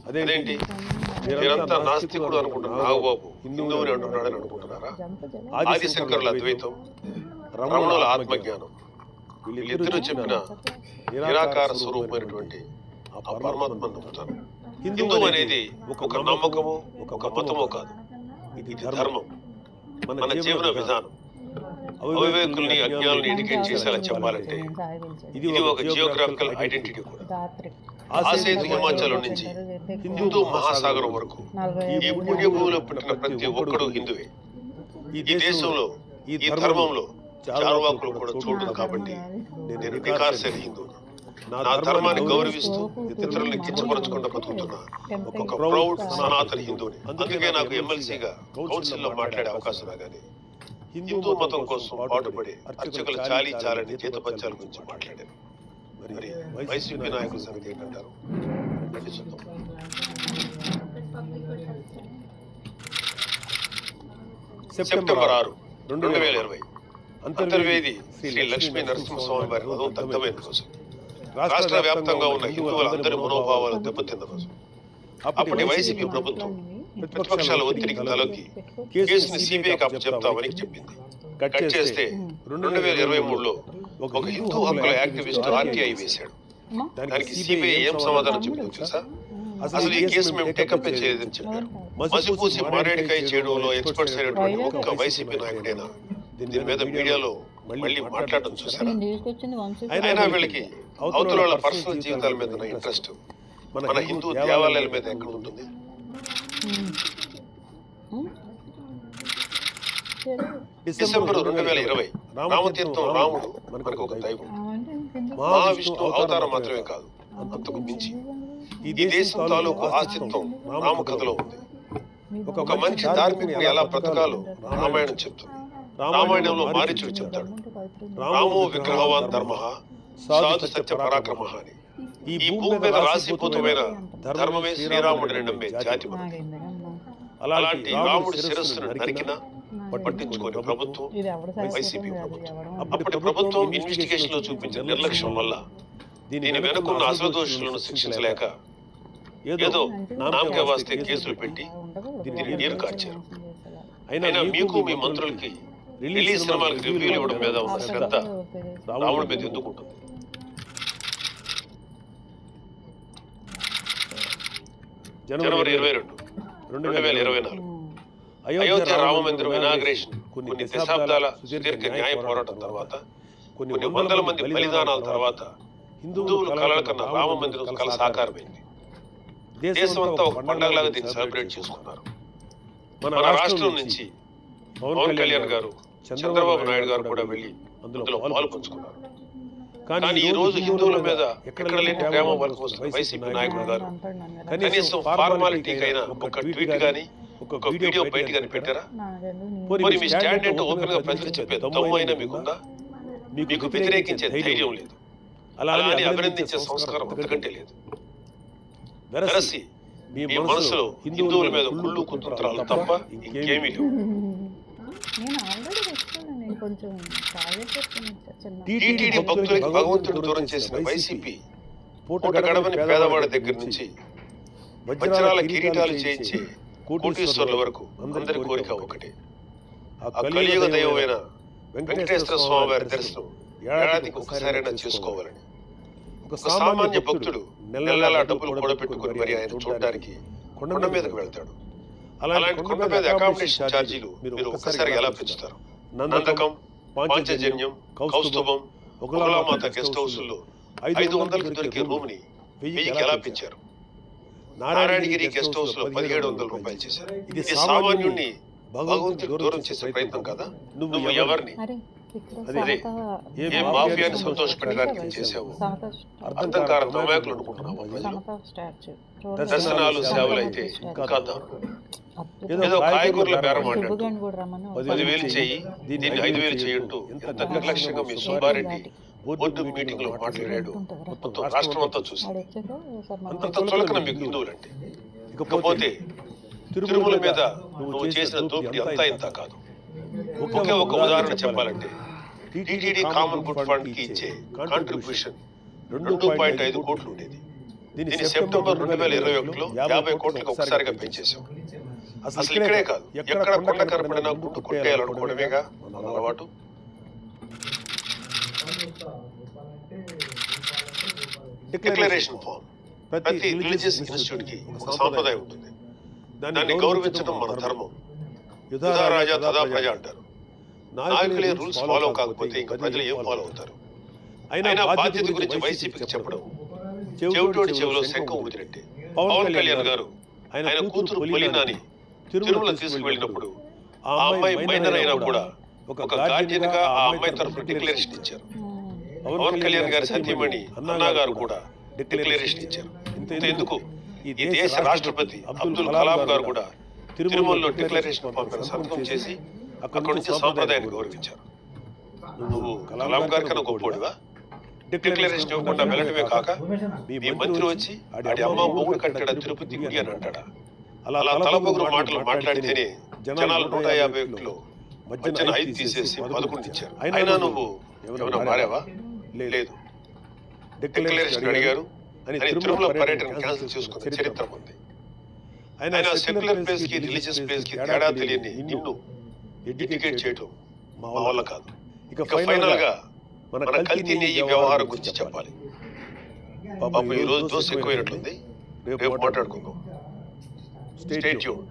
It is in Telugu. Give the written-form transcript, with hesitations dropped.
అదేంటి మీరంతా నాస్తికుడు అనుకుంటున్న నాగబాబు హిందువుని అంటున్నాడని అనుకుంటున్నారా? ఆదిశంకరుల అద్వైతం, రమణుల ఆత్మజ్ఞానం, వీళ్ళిద్దరూ చెప్పిన నిరాకార స్వరూపమైనటువంటి ఆ పరమాత్మను నమ్ముతాను. హిందూ అనేది ఒక నమ్మకము, ఒక మతమో కాదు. ఇది ధర్మం, మన జీవన విధానం. అవివేకుల్ని, అజ్ఞానుల్ని ఎడ్యుకేట్ చేసేలా చెప్పాలంటే ఇది ఒక జియోగ్రాఫికల్ ఐడెంటిటీ కూడా. ఆసేతు హిమాచలం నుంచి హిందూ మహాసాగరం వరకు ఈ పుణ్యభూమిలో పుట్టిన ప్రతి ఒక్కడు హిందువే. ఈ దేశంలో, ఈ ధర్మంలో చార్వాకులు కూడా చూడదు. కాబట్టి నేను నికార్సైన హిందువును. నా ధర్మాన్ని గౌరవిస్తూ ఇతరుల్ని కించపరచకుండా బతుకుతున్నా ఒక ప్రౌడ్ సనాతన హిందువుని. అందుకే నాకు ఎమ్మెల్సీగా కౌన్సిల్లో మాట్లాడే అవకాశం రాగానే హిందూ మతం కోసం పాటుపడే అర్చకులు చాలీ చాలని జీతపత్యాల గురించి మాట్లాడారు. మరి వైసీపీ నాయకుల సంగతి ఏంటంటారు? సెప్టెంబర్ 6, 2020 అంతర్వేది శ్రీ లక్ష్మీ నరసింహస్వామి వారి రథం దగ్ధమైన రోజు. రాష్ట్ర వ్యాప్తంగా ఉన్న హిందువులందరి మనోభావాలు దెబ్బతిన్న రోజు. అప్పటి వైసీపీ ప్రభుత్వం ప్రతిపక్షాల ఒత్తిడికి తలొగ్గి కేసుని సిబిఐకి అప్పచెప్తామని చెప్పింది. కట్ చేస్తే 2023లో ఒక హిందూ హక్కుల యాక్టివిస్ట్ ఆర్టీఐ వేశాడు. దానికి సిబిఐ ఏం సమాధానం చెప్పింది తెలుసా? అసలు ఈ కేసు మేము టేకప్ చేయలేదని చెప్పారు. మసిపూసి మారేడికాయ చేయడంలో ఎక్స్పర్ట్స్ అయినటువంటి ఒక్క వైసీపీ నాయకుడైనా దీని మీద మీడియాలో మళ్ళీ మాట్లాడడం చూసారా? అయినా వీళ్ళకి అవతల వాళ్ళ పర్సనల్ జీవితాల మీద ఇంట్రెస్ట్ మన హిందూ దేవాలయాల మీద ఎక్కడ ఉంటుంది? డిసెంబర్ 2020 రామతీర్థం రాముడు మనకు ఒక దైవం. మహావిష్ణు అవతారం మాత్రమే కాదు, అంతకు మించి ఈ దేశం తాలూకు ఆస్తిత్వం రామ కథలో ఉంది. ఒక మంచి ధార్మికుని ఎలా బ్రతకాలో రామాయణం చెప్తుంది. రామాయణంలో మారీచుడు చెప్తాడు, రామో విగ్రహవాన్ ధర్మ సాధు సత్య పరాక్రమ అని. ఈ భూమి మీద రాశీభూతమైన ధర్మమే శ్రీరాముడిని నమ్మే జాతి మనది. అలాంటి రాముడి శిరస్సును నరికినా పట్టించుకోని ప్రభుత్వం వైసీపీ ప్రభుత్వం. అప్పటి ప్రభుత్వం ఇన్వెస్టిగేషన్ లో చూపించిన నిర్లక్ష్యం వల్ల దీని వెనుకున్న అసలు దోషులను శిక్షించలేక ఏదో నామకే వాస్తే కేసులు పెట్టి దీన్ని నీరు కార్చారు. అయినా మీకు మీ మంత్రులకి రిలీజ్ సినిమాలకు రివ్యూలు ఇవ్వడం మీద ఉన్న శ్రద్ధ రాముడి మీద ఎందుకు ఉంటుంది? జనవరి 22, 2024 అయోధ్య రామ మందిరం ఇనాగ్రేషన్ కొన్ని దశాబ్దాల సుదీర్ఘ న్యాయ పోరాటం తర్వాత, కొన్ని వందల మంది బలిదానాల తర్వాత హిందువులు కలల కన్నా రామ మందిరం కల సాకారమైంది. దేశమంతా ఒక పండగలాగా దీన్ని సెలబ్రేట్ చేసుకున్నారు. మన రాష్ట్రం నుంచి పవన్ కళ్యాణ్ గారు, చంద్రబాబు నాయుడు గారు కూడా వెళ్లి అందులో పాలు పంచుకున్నారు. కానీ ఈ రోజు హిందువుల మీద ఎక్కడ లేని ప్రేమ వరకు వస్తున్న వైసీపీ నాయకుడు గారు కనీసం ఫార్మాలిటీకైనా ఒక ట్వీట్ గానీ, ఒక వీడియో బయట గానీ పెట్టారా? మరి మీ స్టాండ్ ఏంటో ఓపెన్ గా ప్రజలు చెప్పే దమ్ము అయినా మీకుందా? మీకు వ్యతిరేకించే ధైర్యం లేదు, అలానే అభినందించే సంస్కారం అంతకంటే లేదు. వెరసి మీ మనసులో హిందువుల మీద కుళ్ళు కుతంత్రాలు తప్ప ఇంకేమీ లేవు. టీటీడీ భక్తులకి భగవంతుడు దూరం చేసిన వైసీపీ పూట గడవని పేదవాడి దగ్గర నుంచి వజ్రాల కిరీటాలు చేయించే కోటీశ్వరుల వరకు అందరి కోరిక ఒకటే, ఆ కలియుగ దైవమైన వెంకటేశ్వర స్వామి వారి దర్శనం ఏడాదికి ఒకసారైనా చేసుకోవాలని. ఒక సామాన్య భక్తుడు నెలలా డబ్బులు కూడబెట్టుకుని మరి ఆయన చూడడానికి కొండ మీదకు వెళ్తాడు. అలాంటి కొండ మీద అకామిడేషన్ ఛార్జీలు మీరు ఒక్కసారి ఎలా పెంచుతారు? నందకం, పాంచజన్యం, కౌస్తుభం, ఒకలామాత గెస్ట్ హౌస్లో 500కి దొరికే రూమ్ ని 1000కి ఎలా పెంచారు? నారాయణగిరి గెస్ట్ హౌస్ లో 1700 రూపాయలు చేశారు. ఇది సామాన్యుణ్ణి భగవంతుడికి దూరం చేసే ప్రయత్నం కదా? నువ్వు ఎవరిని, అదే ఏ మాఫియాని సంతోషపెట్టడానికి చేసావు? అర్థం కాని అమాయకులు అనుకుంటున్నావు ప్రజలు. దర్శనాలు సేవలు అయితే ఇంకా దారుణం. ఏదో కాయగూరల బేరం మాట్లాడు 10,000 చెయ్యి, దీన్ని 5,000 చెయ్యంటూ ఎంత నిర్లక్ష్యంగా మీ సుబ్బారెడ్డి బోర్డు మీటింగ్ లో మాట్లాడాడు మొత్తం రాష్ట్రం అంతా చూసి. అంత చులకన మీకు హిందువులంటే. ఇకపోతే తిరుమల మీద నువ్వు చేసిన దోపిడీ అంతా ఇంత కాదు. ఒకే ఒక ఉదాహరణ చెప్పాలంటే టీటీడీ కామన్ గుడ్ ఫండ్ కి ఇచ్చే కాంట్రిబ్యూషన్ 2.5 కోట్లు ఉండేది. దీన్ని సెప్టెంబర్ 2021లో 50 కోట్లకు ఒకసారిగా పెంచేశాం. అసలు ఇక్కడే కాదు, ఎక్కడ కొండ కనపడినా గుట్టు కొట్టేయాలనుకోవడమేగా మన అలవాటు. డిక్లరేషన్ ఫామ్ ప్రతి రిలీజియస్ ఇన్స్టిట్యూట్ కి ఒక సాంప్రదాయం ఉంటుంది. దాన్ని గౌరవించడం మన ధర్మం. యుధా రాజా తదా ప్రజ అంటారు. నాయకులే రూల్స్ ఫాలో కాకపోతే ఇంకా ప్రజలు ఏం ఫాలో అవుతారు? అయినా బాధ్యత గురించి వైసీపీకి చెప్పడం చెవిటోడి చెవిలో శంఖం ఊదినట్టే. పవన్ కళ్యాణ్ గారు ఆయన కూతురు పొలినాని తిరుమల తీసుకువెళ్ళినప్పుడు ఆ అమ్మాయి మైనర్ అయినా కూడా ఒక గార్డియన్ గా ఆ అమ్మాయి తరఫున డిక్లరేషన్ ఇచ్చారు. పవన్ కళ్యాణ్ గారి సతీమణి అన్నా గారు కూడా డిక్లరేషన్ ఇచ్చారు. ఇంతెందుకు, ఈ దేశ రాష్ట్రపతి అబ్దుల్ కలాం గారు కూడా తిరుమలలో డిక్లరేషన్ పంపిన సంతకం చేసి అక్కడి నుంచి సాంప్రదాయాన్ని గౌరవించారు. నువ్వు కలాం గారి కన్నా గొప్పోడివా? డిక్లరేషన్ ఇవ్వకుండా వెళ్ళటమే కాక మీ మంత్రి వచ్చి ఆడి అమ్మ మొగుడు కట్టాడ తిరుపతి గుడి అని అంటాడా? అలా తలపొగురు మాటలు మాట్లాడితేనే జనాలు 151లో మధ్యన 5 తీసేసి 11 ఇచ్చారు. అయినా నువ్వు ఏమైనా మారావా? లేదు. డిక్లరేషన్ అడిగారు అని తిరుమల పర్యటన క్యాన్సిల్ చేసుకున్న చరిత్ర ఉంది. ఆయన సెక్యులర్ ప్లేస్ కి రిలీజియస్ ప్లేస్ కి తేడా తెలియని నిన్ను ఎడ్యుకేట్ చేయడం మా వల్ల కాదు. ఇక ఫైనల్ గా మన కల్తీ నెయ్యి వ్యవహారం గురించి చెప్పాలి. పాపం ఈ రోజు దోశ ఎక్కువైనట్లుంది. రేపు మాట్లాడుకుందాం. Stay tuned.